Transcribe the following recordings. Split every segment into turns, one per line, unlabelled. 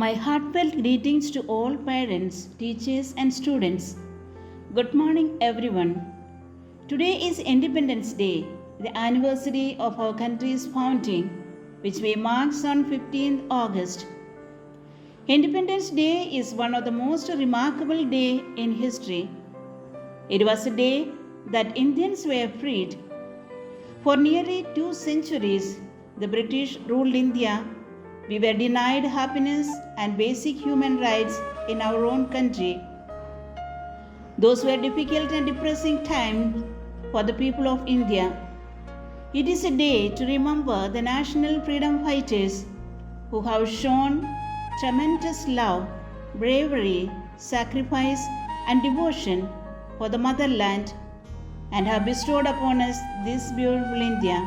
My heartfelt greetings to all parents, teachers, and students. Good morning, everyone. Today is Independence Day, the anniversary of our country's founding, which we mark on 15th August. Independence Day is one of the most remarkable days in history. It was a day that Indians were freed. For nearly 2 centuries, the British ruled India. We were denied happiness and basic human rights in our own country. Those were difficult and depressing times for the people of India. It is a day to remember the national freedom fighters who have shown tremendous love, bravery, sacrifice, and devotion for the motherland and have bestowed upon us this beautiful India.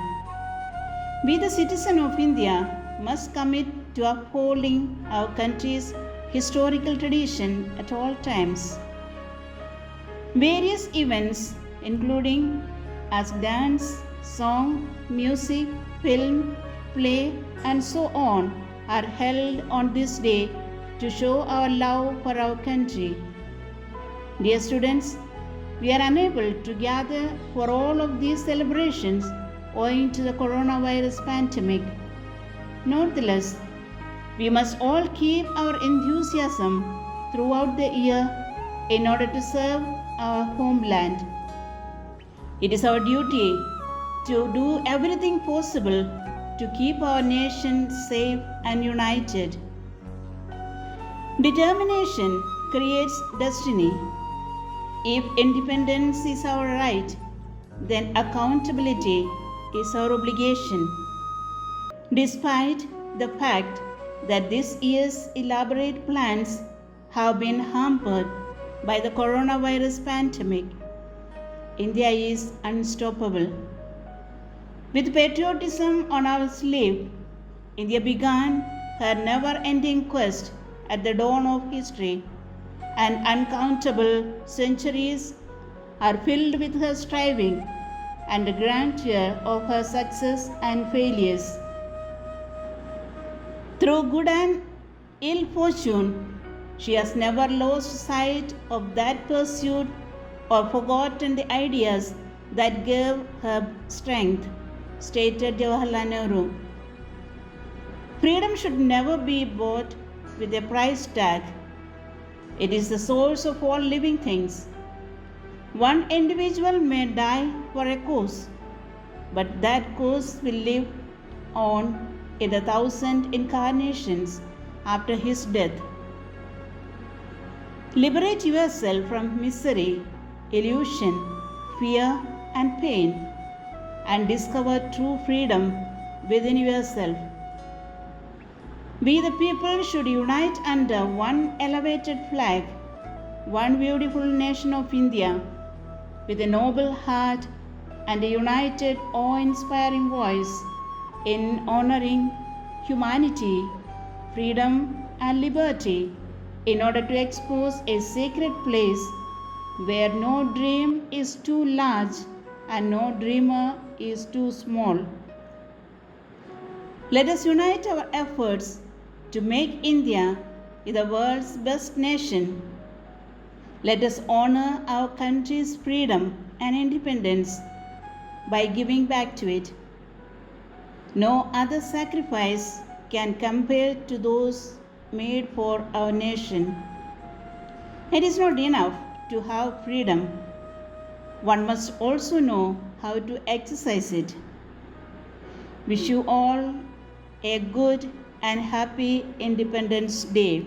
We, the citizens of India, must commit to upholding our country's historical tradition at all times. Various events, including as dance, song, music, film, play, and so on, are held on this day to show our love for our country. Dear students, we are unable to gather for all of these celebrations owing to the coronavirus pandemic. Nonetheless, we must all keep our enthusiasm throughout the year in order to serve our homeland. It is our duty to do everything possible to keep our nation safe and united. Determination creates destiny. If independence is our right, then accountability is our obligation. Despite the fact that this year's elaborate plans have been hampered by the coronavirus pandemic, India is unstoppable. With patriotism on our sleeve, India began her never-ending quest at the dawn of history, and uncountable centuries are filled with her striving and the grandeur of her success and failures. Through good and ill fortune, she has never lost sight of that pursuit or forgotten the ideas that gave her strength, stated Jawaharlal Nehru. Freedom should never be bought with a price tag. It is the source of all living things. One individual may die for a cause, but that cause will live on in 1,000 incarnations after his death. Liberate yourself from misery, illusion, fear, and pain, and discover true freedom within yourself. We, the people, should unite under one elevated flag, one beautiful nation of India, with a noble heart and a united, awe-inspiring voice in honoring humanity, freedom, and liberty, in order to expose a sacred place where no dream is too large and no dreamer is too small. Let us unite our efforts to make India the world's best nation. Let us honor our country's freedom and independence by giving back to it. No other sacrifice can compare to those made for our nation. It is not enough to have freedom. One must also know how to exercise it. Wish you all a good and happy Independence Day.